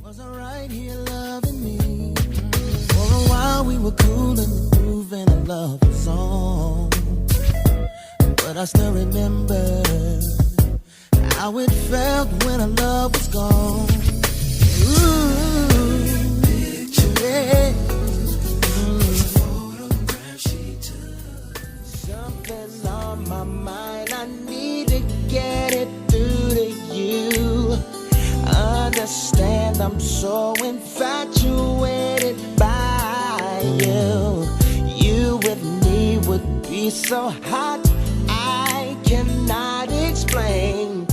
Was I right here loving me? For a while we were cool in the groove and our love was on. But I still remember how it felt when our love was gone. Ooh, yeah. Something on my mind, I need to get it through to you. Understand I'm so infatuated by you. You with me would be so hot, I cannot explain.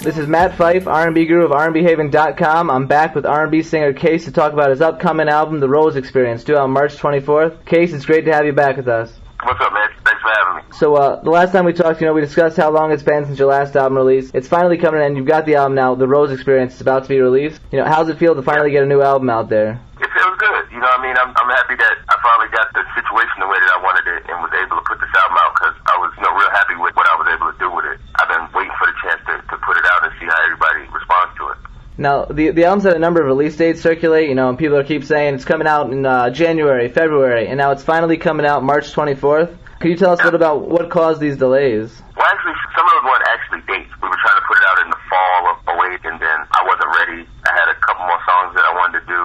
This is Matt Fife, R&B guru of RnBhaven.com. I'm back with R&B singer Case to talk about his upcoming album, The Rose Experience, due on March 24th. Case, it's great to have you back with us. What's up, man? Thanks for having me. So, the last time we talked, we discussed how long it's been since your last album release. It's finally coming in. You've got the album now, The Rose Experience. It's about to be released. How does it feel to finally get a new album out there? It feels good. I'm happy that I finally got the situation the way that I wanted it and was able to put this album out because I was, real happy with what I was able to do with it. I've been waiting for the chance to put it out and see how everybody responds to it. Now, the album's had a number of release dates circulate, and people keep saying it's coming out in January, February, and now it's finally coming out March 24th. Could you tell us a little about what caused these delays? Well, actually, some of those weren't actually dates. We were trying to put it out in the fall of 08, and then I wasn't ready. I had a couple more songs that I wanted to do.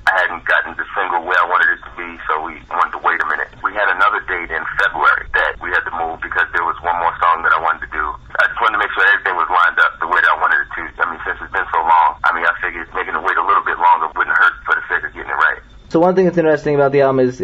I hadn't gotten the single where I wanted it to be, so we wanted to wait a minute. We had another date in February that we had to move because there was one more song that I wanted to do. I just wanted to make sure everything was lined up the way that I wanted it to. Since it's been so long, I figured making it wait a little bit longer wouldn't hurt for the sake of getting it right. So one thing that's interesting about the album is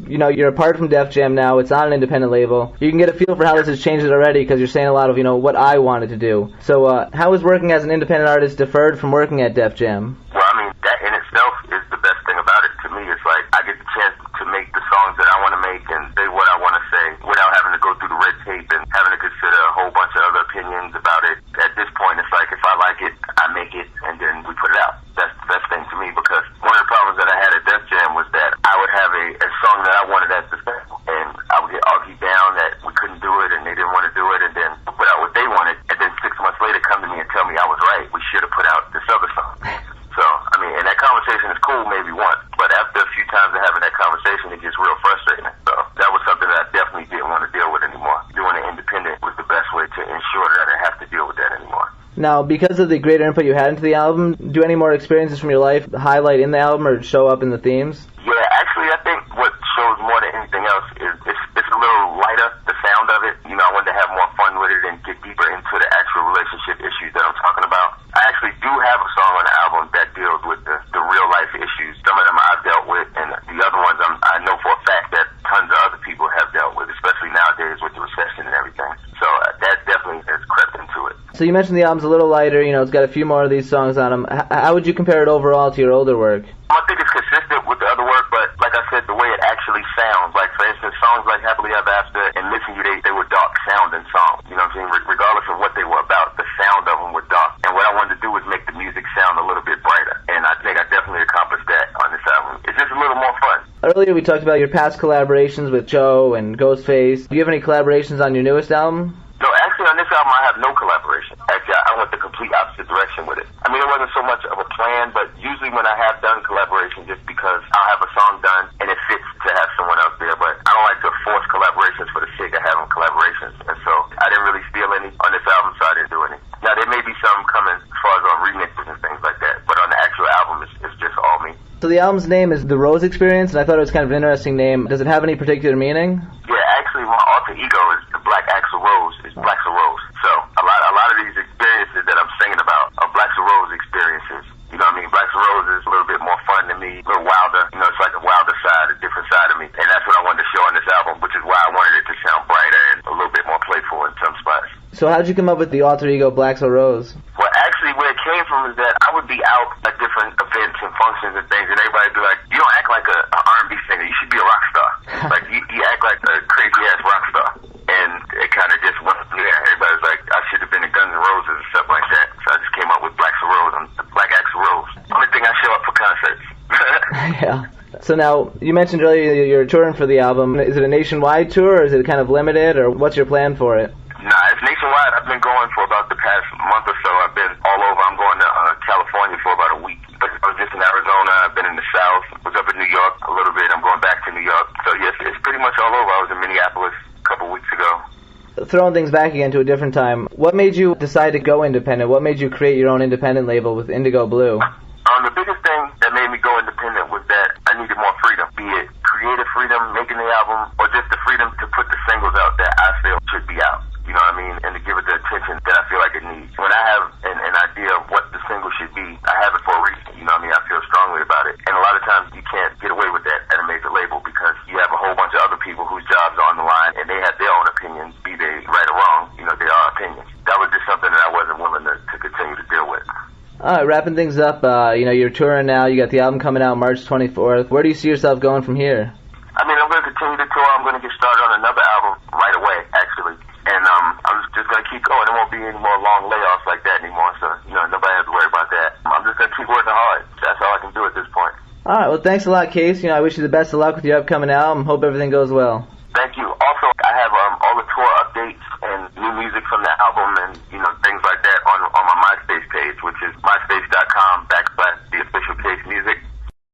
you're apart from Def Jam now. It's on an independent label. You can get a feel for how this has changed it already because you're saying a lot of, what I wanted to do. So how is working as an independent artist differed from working at Def Jam? Well, that in itself is the best thing about it. To me, it's like I get the chance to make the songs that I want to make and say what I want to say without having to go through the red tape and having to consider a whole bunch of other opinions about it. At this point, it's like if I like it, I make it, and then we put it out. That's the best thing to me because one of the problems that I had at Def Jam was that I would have a song that I wanted as the single, and I would get argued down that we couldn't do it and they didn't want to do it, and then put out what they wanted, and then 6 months later come to me and tell me I was right. We should have put out this other song. So, and that conversation is cool maybe once, but after a few times of having that conversation, it gets real frustrating. So that was something that I definitely didn't want to deal with anymore. Doing it independent was the best way to ensure that I didn't have to deal with that anymore. Now, because of the greater input you had into the album, do any more experiences from your life highlight in the album or show up in the themes? Yeah, actually, I think what shows more than anything else is it's a little lighter, the sound of it. I wanted to have more fun with it and get deeper into the actual relationship issues that I'm talking about. I actually do have a song on the album that deals with the real life issues. Some of them I've dealt with, and the other ones I know for a fact that tons of other people have dealt with, especially nowadays with the recession and everything. So that definitely has crept into it. So you mentioned the album's a little lighter, it's got a few more of these songs on them. How would you compare it overall to your older work? I think it's consistent with the other work, but like I said, the way it actually sounds, like for instance, songs like Happily Ever After and Missing You, they were dark sounding songs, regardless of what they were about, the sound of them were dark. And what I wanted to do was make the music sound a little bit brighter, and I think I definitely accomplished that on this album. It's just a little more fun. Earlier we talked about your past collaborations with Joe and Ghostface. Do you have any collaborations on your newest album? No, actually on this album I have no collaboration. Actually, I went the complete opposite direction with it. It wasn't so much of a plan, but usually when I have done collaborations, it's because I'll have a song done and it fits to have someone else there. But I don't like to force collaborations for the sake of having collaborations. And so I didn't really steal any on this album, so I didn't do any. Now, there may be some coming as far as on remixes and things like that, but on the actual album, it's just all me. So the album's name is The Rose Experience, and I thought it was kind of an interesting name. Does it have any particular meaning? Yeah, actually, my alter ego is the Black Axl Rose. It's Black Axl Rose. So a lot of these experiences that I'm singing about are Black Axl Rose experiences. Black Axl Rose is a little bit more fun than me, a little wilder. It's like a wilder side, a different side of me. And that's what I wanted to show on this album, which is why I wanted it to sound brighter and a little bit more playful in some spots. So how'd you come up with the alter ego Black Axl Rose? Well, actually, where it came from is that I would be out at different events and functions and things, and everybody would be like, you don't act like a R&B singer, you should be a rock star. Like, you act like a crazy-ass rock star. And it kind of just went from there. Everybody was like, I should have been in Guns N' Roses and stuff like that. So I just came up with Black Axl Rose. I'm the Black Axl Rose. Only thing I show up for concerts. Yeah. So now, you mentioned earlier you're touring for the album. Is it a nationwide tour, or is it kind of limited, or what's your plan for it? Nah, it's nationwide. I've been going for about the past month or so. I've been all over. I'm going to California for about a week. But throwing things back again to a different time, what made you decide to go independent? What made you create your own independent label with Indigo Blue? The biggest thing that made me go independent was that I needed more freedom, be it creative freedom, making the album, or just the freedom to put the singles out that I feel should be out. You know what I mean? And to give it the attention that I feel like it needs. When I have an idea of what the single should be, I have it for a reason. You know what I mean? I feel strongly about it. And a lot of times you can't get away with that at a major label because you have a whole bunch of other people whose jobs are on the line and they have their own opinions, be they right or wrong. You know, they are opinions. That was just something that I wasn't willing to continue to deal with. All right, wrapping things up, you're touring now. You got the album coming out March 24th. Where do you see yourself going from here? I mean, I'm going to continue to tour. I'm going to get started on another album right away, actually. And I'm just going to keep going. There won't be any more long layoffs like that anymore, so, nobody has to worry about that. I'm just going to keep working hard. That's all I can do at this point. All right, well, thanks a lot, Case. I wish you the best of luck with your upcoming album. Hope everything goes well. Thank you. Also, I have all the tour updates and new music from the album and, things like that on my MySpace page, which is myspace.com/